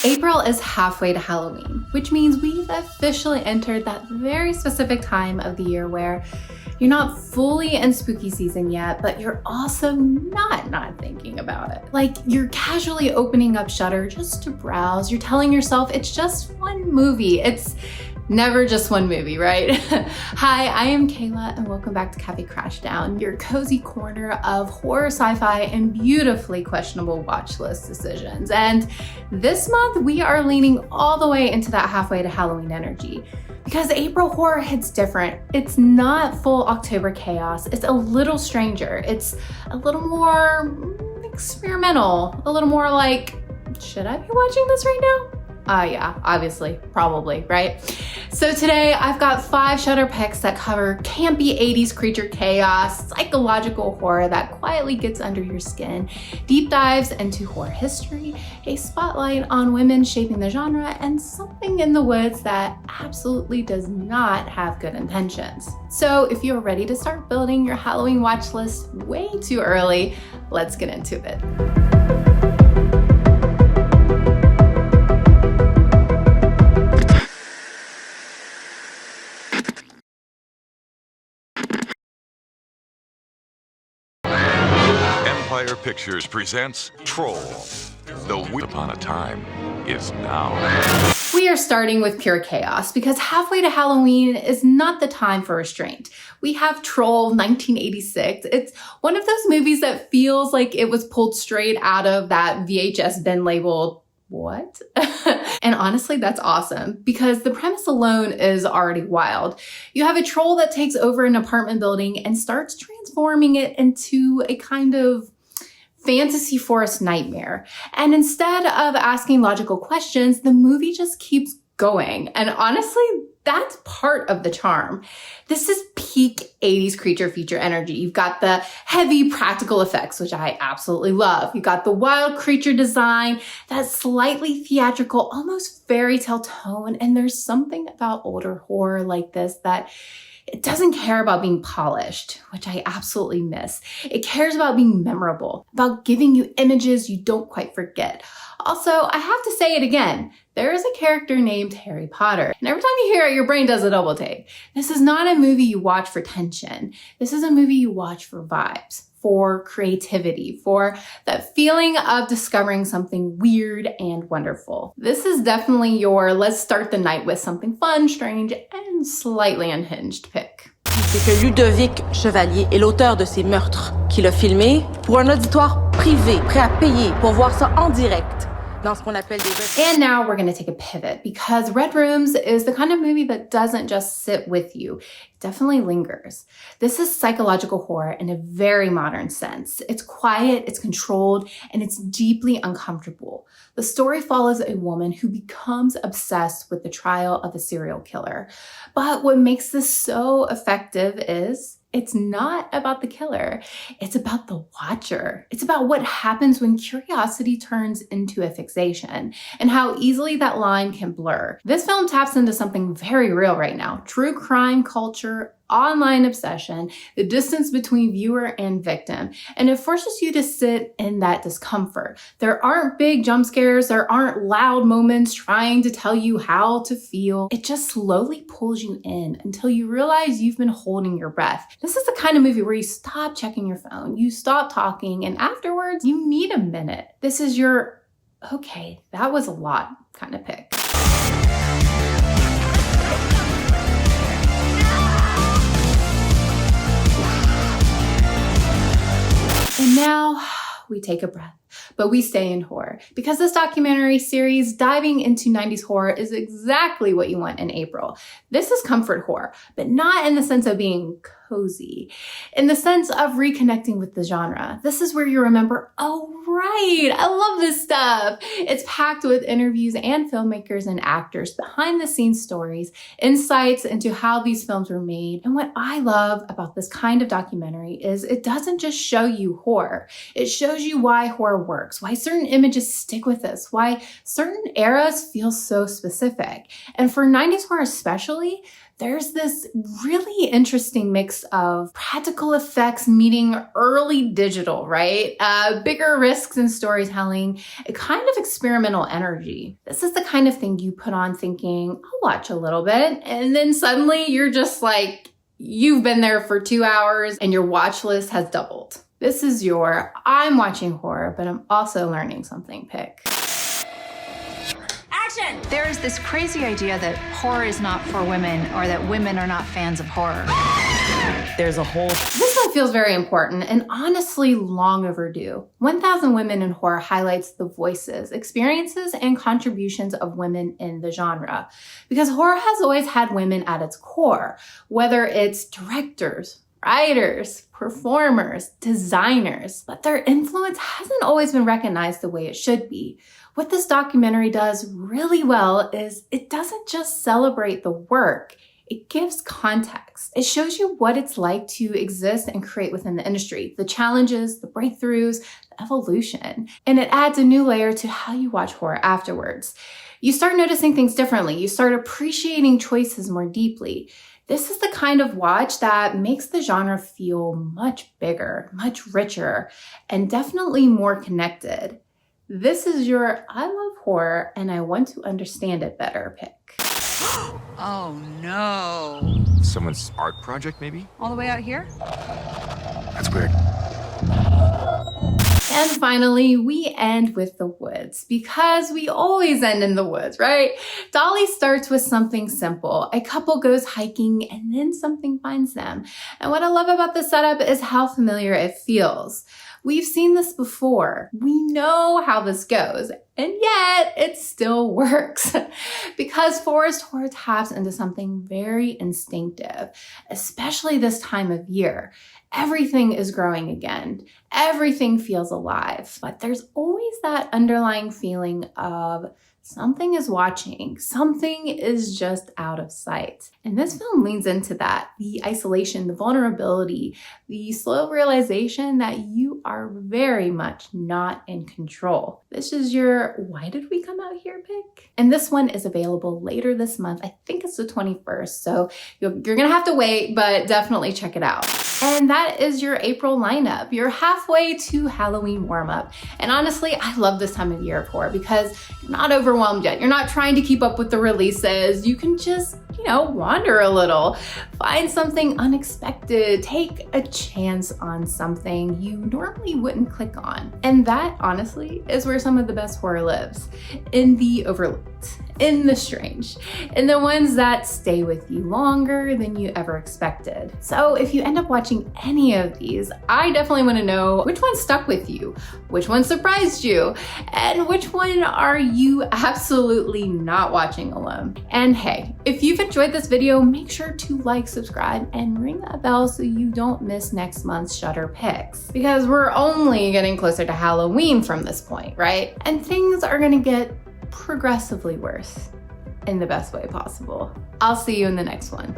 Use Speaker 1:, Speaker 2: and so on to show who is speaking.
Speaker 1: April is halfway to Halloween, which means we've officially entered that very specific time of the year where you're not fully in spooky season yet, but you're also not thinking about it. Like, you're casually opening up Shudder just to browse. You're telling yourself it's just one movie. It's never just one movie, right? Hi, I am Kayla and welcome back to Café Crashdown, your cozy corner of horror, sci-fi, and beautifully questionable watch list decisions. And this month we are leaning all the way into that halfway to Halloween energy. Because April horror hits different. It's not full October chaos. It's a little stranger. It's a little more experimental, a little more like, should I be watching this right now? Yeah, obviously, probably, right? So today I've got 5 Shudder picks that cover campy 80s creature chaos, psychological horror that quietly gets under your skin, deep dives into horror history, a spotlight on women shaping the genre, and something in the woods that absolutely does not have good intentions. So if you're ready to start building your Halloween watch list way too early, let's get into it.
Speaker 2: Empire Pictures presents Troll. The Once Upon a Time is now.
Speaker 1: We are starting with pure chaos because halfway to Halloween is not the time for restraint. We have Troll 1986. It's one of those movies that feels like it was pulled straight out of that VHS bin labeled what? And honestly, that's awesome because the premise alone is already wild. You have a troll that takes over an apartment building and starts transforming it into a kind of fantasy forest nightmare. And instead of asking logical questions, the movie just keeps going. And honestly, that's part of the charm. This is peak 80s creature feature energy. You've got the heavy practical effects, which I absolutely love. You've got the wild creature design, that slightly theatrical, almost fairy tale tone. And there's something about older horror like this that it doesn't care about being polished, which I absolutely miss. It cares about being memorable, about giving you images you don't quite forget. Also, I have to say it again, there is a character named Harry Potter. And every time you hear it, your brain does a double take. This is not a movie you watch for tension. This is a movie you watch for vibes, for creativity, for that feeling of discovering something weird and wonderful. This is definitely your let's start the night with something fun, strange, and slightly unhinged pick.
Speaker 3: C'est que Ludovic Chevalier est l'auteur de ces meurtres, qu'il a filmé pour un auditoire privé, prêt à payer pour voir ça en direct.
Speaker 1: And now we're going to take a pivot because Red Rooms is the kind of movie that doesn't just sit with you. It definitely lingers. This is psychological horror in a very modern sense. It's quiet, it's controlled, and it's deeply uncomfortable. The story follows a woman who becomes obsessed with the trial of a serial killer. But what makes this so effective is it's not about the killer. It's about the watcher. It's about what happens when curiosity turns into a fixation and how easily that line can blur. This film taps into something very real right now. True crime culture, online obsession, the distance between viewer and victim, and it forces you to sit in that discomfort. There aren't big jump scares, there aren't loud moments trying to tell you how to feel. It just slowly pulls you in until you realize you've been holding your breath. This is the kind of movie where you stop checking your phone, you stop talking, and afterwards you need a minute. This is your, okay, that was a lot kind of pick. And now we take a breath, but we stay in horror because this documentary series diving into 90s horror is exactly what you want in April. This is comfort horror, but not in the sense of being cozy, in the sense of reconnecting with the genre. This is where you remember, oh right, I love this stuff. It's packed with interviews and filmmakers and actors, behind the scenes stories, insights into how these films were made. And what I love about this kind of documentary is it doesn't just show you horror. It shows you why horror works, why certain images stick with us, why certain eras feel so specific. And for 90s horror especially, there's this really interesting mix of practical effects meeting early digital, right? Bigger risks in storytelling, a kind of experimental energy. This is the kind of thing you put on thinking, I'll watch a little bit, and then suddenly you're just like, you've been there for 2 hours and your watch list has doubled. This is your I'm watching horror, but I'm also learning something pick.
Speaker 4: There is this crazy idea that horror is not for women or that women are not fans of horror.
Speaker 3: There's a whole...
Speaker 1: This one feels very important and honestly long overdue. 1000 Women in Horror highlights the voices, experiences, and contributions of women in the genre. Because horror has always had women at its core, whether it's directors, writers, performers, designers, but their influence hasn't always been recognized the way it should be. What this documentary does really well is it doesn't just celebrate the work, it gives context. It shows you what it's like to exist and create within the industry, the challenges, the breakthroughs, the evolution. And it adds a new layer to how you watch horror afterwards. You start noticing things differently. You start appreciating choices more deeply. This is the kind of watch that makes the genre feel much bigger, much richer, and definitely more connected. This is your I love horror and I want to understand it better pick.
Speaker 4: Oh no.
Speaker 2: Someone's art project, maybe?
Speaker 4: All the way out here?
Speaker 2: That's weird.
Speaker 1: And finally, we end with the woods, because we always end in the woods, right? Dolly starts with something simple. A couple goes hiking and then something finds them. And what I love about this setup is how familiar it feels. We've seen this before. We know how this goes, and yet it still works because forest horror taps into something very instinctive, especially this time of year. Everything is growing again. Everything feels alive, but there's always that underlying feeling of something is watching, something is just out of sight. And this film leans into that, the isolation, the vulnerability, the slow realization that you are very much not in control. This is your why did we come out here pick? And this one is available later this month. I think it's the 21st, so you're gonna have to wait, but definitely check it out. And that is your April lineup. You're halfway to Halloween warm-up. And honestly, I love this time of year of horror because you're not overwhelmed yet. You're not trying to keep up with the releases. You can just, wander a little, find something unexpected, take a chance on something you normally wouldn't click on. And that, honestly, is where some of the best horror lives, in the overlooked, in the strange, in the ones that stay with you longer than you ever expected. So if you end up watching any of these, I definitely want to know which one stuck with you, which one surprised you, and which one are you absolutely not watching alone. And hey, if you've enjoyed this video, make sure to like, subscribe, and ring that bell so you don't miss next month's Shudder picks. Because we're only getting closer to Halloween from this point, right? And things are gonna get progressively worse in the best way possible. I'll see you in the next one.